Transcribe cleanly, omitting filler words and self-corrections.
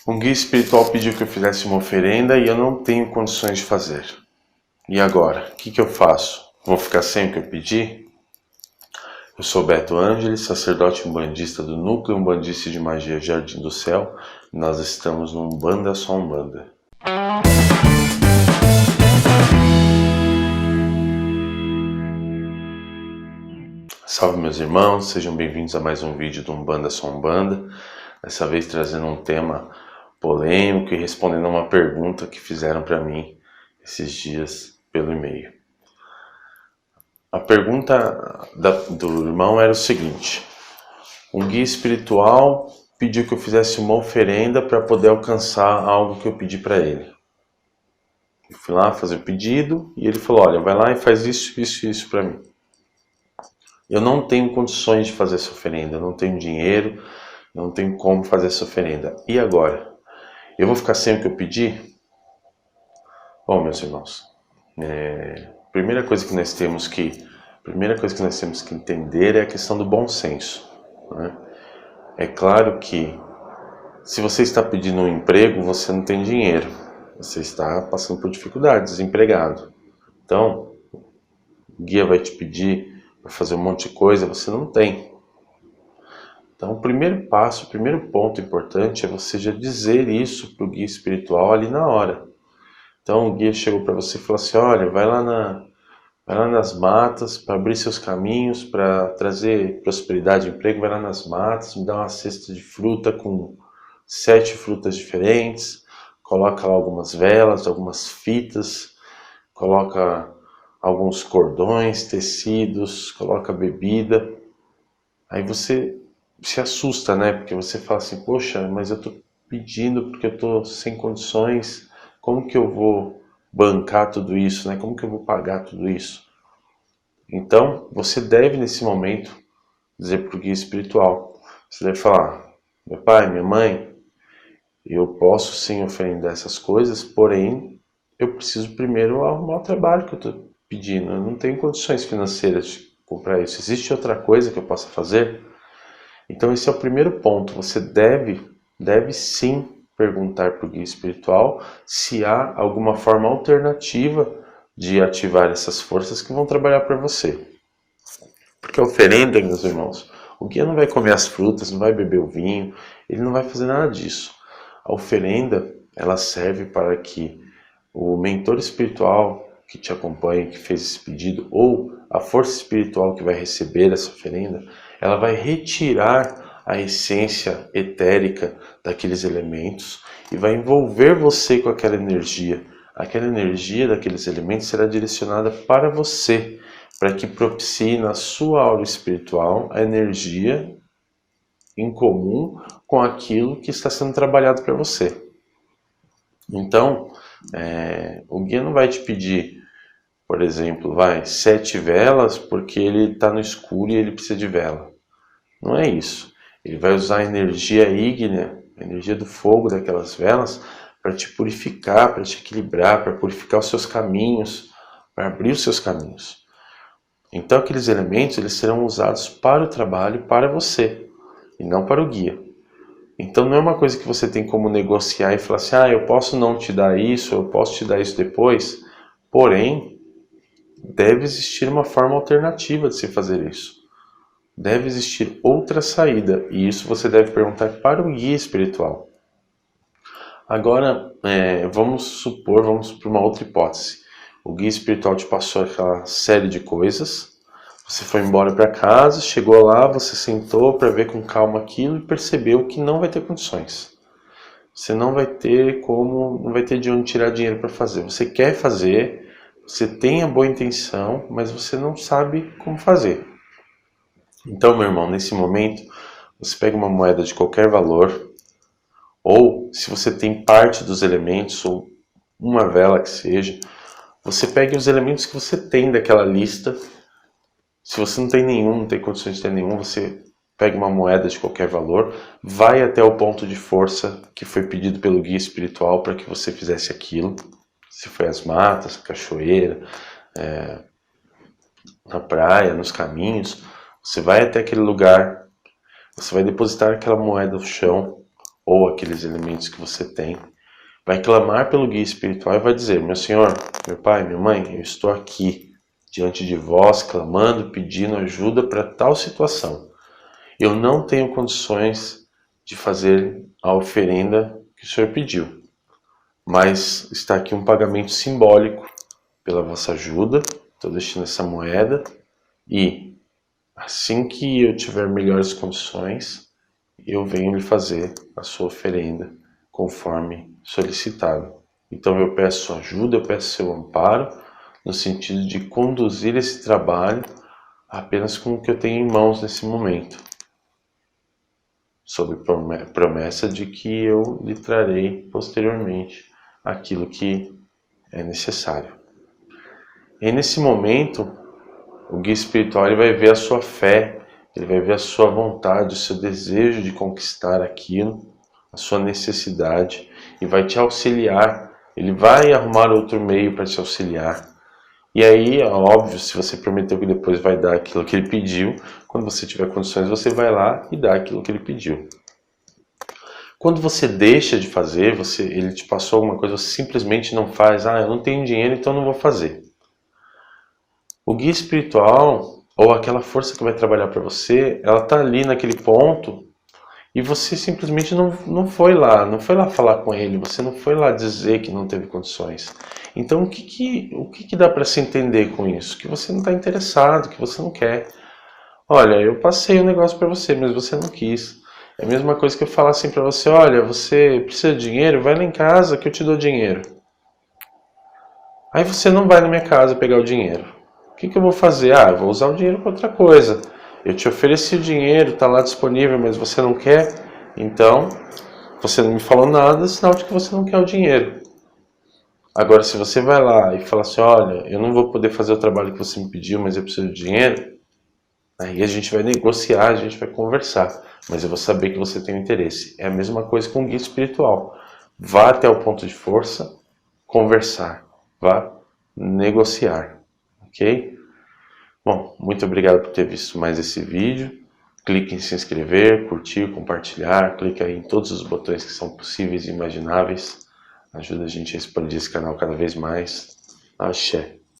Um guia espiritual pediu que eu fizesse uma oferenda e eu não tenho condições de fazer. E agora? O que eu faço? Vou ficar sem o que eu pedi? Eu sou Beto Ângeles, sacerdote umbandista do Núcleo Umbandista de Magia Jardim do Céu. E nós estamos no Umbanda Só Umbanda. Salve meus irmãos, sejam bem-vindos a mais um vídeo do Umbanda Só Umbanda. Dessa vez trazendo um tema polêmico e respondendo a uma pergunta que fizeram para mim esses dias pelo e-mail. A pergunta do irmão era o seguinte: um guia espiritual pediu que eu fizesse uma oferenda para poder alcançar algo que eu pedi para ele. Eu fui lá fazer o pedido e ele falou: olha, vai lá e faz isso, isso e isso para mim. Eu não tenho condições de fazer essa oferenda, eu não tenho dinheiro, eu não tenho como fazer essa oferenda. E agora? Eu vou ficar sem o que eu pedi? Bom, meus irmãos, primeira coisa que nós temos que entender é a questão do bom senso, né? É claro que se você está pedindo um emprego, você não tem dinheiro, você está passando por dificuldades, desempregado. Então, o guia vai te pedir para fazer um monte de coisa, você não tem. Então, o primeiro passo, o primeiro ponto importante é você já dizer isso para o guia espiritual ali na hora. Então, o guia chegou para você e falou assim: olha, vai lá nas matas para abrir seus caminhos, para trazer prosperidade e emprego, vai lá nas matas, me dá uma cesta de fruta com 7 frutas diferentes, coloca lá algumas velas, algumas fitas, coloca alguns cordões, tecidos, coloca bebida. Aí você se assusta, né? Porque você fala assim: poxa, mas eu estou pedindo porque eu estou sem condições, como que eu vou bancar tudo isso, né? Como que eu vou pagar tudo isso? Então, você deve nesse momento dizer para o guia espiritual, você deve falar: meu pai, minha mãe, eu posso sim oferendar essas coisas, porém, eu preciso primeiro arrumar o trabalho que eu estou pedindo, eu não tenho condições financeiras de comprar isso, existe outra coisa que eu possa fazer? Então esse é o primeiro ponto, você deve sim perguntar para o guia espiritual se há alguma forma alternativa de ativar essas forças que vão trabalhar para você. Porque a oferenda, meus irmãos, o guia não vai comer as frutas, não vai beber o vinho, ele não vai fazer nada disso. A oferenda, ela serve para que o mentor espiritual que te acompanha, que fez esse pedido, ou a força espiritual que vai receber essa oferenda, ela vai retirar a essência etérica daqueles elementos e vai envolver você com aquela energia. Aquela energia daqueles elementos será direcionada para você, para que propicie na sua aura espiritual a energia em comum com aquilo que está sendo trabalhado para você. Então, o guia não vai te pedir, por exemplo, 7 velas porque ele está no escuro e ele precisa de vela. Não é isso. Ele vai usar a energia ígnea, a energia do fogo daquelas velas, para te purificar, para te equilibrar, para purificar os seus caminhos, para abrir os seus caminhos. Então aqueles elementos eles serão usados para o trabalho, para você, e não para o guia. Então não é uma coisa que você tem como negociar e falar assim: eu posso não te dar isso, eu posso te dar isso depois. Porém, deve existir uma forma alternativa de se fazer isso. Deve existir outra saída, e isso você deve perguntar para o guia espiritual. Agora, vamos para uma outra hipótese. O guia espiritual te passou aquela série de coisas, você foi embora para casa, chegou lá, você sentou para ver com calma aquilo e percebeu que não vai ter condições. Você não vai ter de onde tirar dinheiro para fazer. Você quer fazer, você tem a boa intenção, mas você não sabe como fazer. Então, meu irmão, nesse momento, você pega uma moeda de qualquer valor, ou se você tem parte dos elementos, ou uma vela que seja, você pega os elementos que você tem daquela lista. Se você não tem nenhum, não tem condições de ter nenhum, você pega uma moeda de qualquer valor, vai até o ponto de força que foi pedido pelo guia espiritual para que você fizesse aquilo. Se foi as matas, a cachoeira, na praia, nos caminhos, você vai até aquele lugar, você vai depositar aquela moeda no chão, ou aqueles elementos que você tem, vai clamar pelo guia espiritual e vai dizer: meu Senhor, meu Pai, minha Mãe, eu estou aqui diante de vós, clamando, pedindo ajuda para tal situação. Eu não tenho condições de fazer a oferenda que o Senhor pediu, mas está aqui um pagamento simbólico pela vossa ajuda, estou deixando essa moeda, e assim que eu tiver melhores condições, eu venho lhe fazer a sua oferenda conforme solicitado. Então eu peço sua ajuda, eu peço seu amparo, no sentido de conduzir esse trabalho apenas com o que eu tenho em mãos nesse momento, sob promessa de que eu lhe trarei posteriormente aquilo que é necessário. E nesse momento, o guia espiritual ele vai ver a sua fé, ele vai ver a sua vontade, o seu desejo de conquistar aquilo, a sua necessidade, e vai te auxiliar. Ele vai arrumar outro meio para te auxiliar. E aí, óbvio, se você prometeu que depois vai dar aquilo que ele pediu, quando você tiver condições, você vai lá e dá aquilo que ele pediu. Quando você deixa de fazer, ele te passou alguma coisa, você simplesmente não faz. Eu não tenho dinheiro, então não vou fazer. O guia espiritual, ou aquela força que vai trabalhar para você, ela está ali naquele ponto e você simplesmente não foi lá falar com ele, você não foi lá dizer que não teve condições. Então o que dá para se entender com isso? Que você não está interessado, que você não quer. Olha, eu passei o negócio para você, mas você não quis. É a mesma coisa que eu falar assim para você: olha, você precisa de dinheiro? Vai lá em casa que eu te dou dinheiro. Aí você não vai na minha casa pegar o dinheiro. O que eu vou fazer? Eu vou usar o dinheiro para outra coisa. Eu te ofereci o dinheiro, está lá disponível, mas você não quer? Então, você não me falou nada, sinal de que você não quer o dinheiro. Agora, se você vai lá e fala assim: olha, eu não vou poder fazer o trabalho que você me pediu, mas eu preciso de dinheiro, aí a gente vai negociar, a gente vai conversar, mas eu vou saber que você tem um interesse. É a mesma coisa com o guia espiritual. Vá até o ponto de força, conversar, vá negociar, ok? Bom, muito obrigado por ter visto mais esse vídeo. Clique em se inscrever, curtir, compartilhar, clique aí em todos os botões que são possíveis e imagináveis. Ajuda a gente a expandir esse canal cada vez mais. Axé.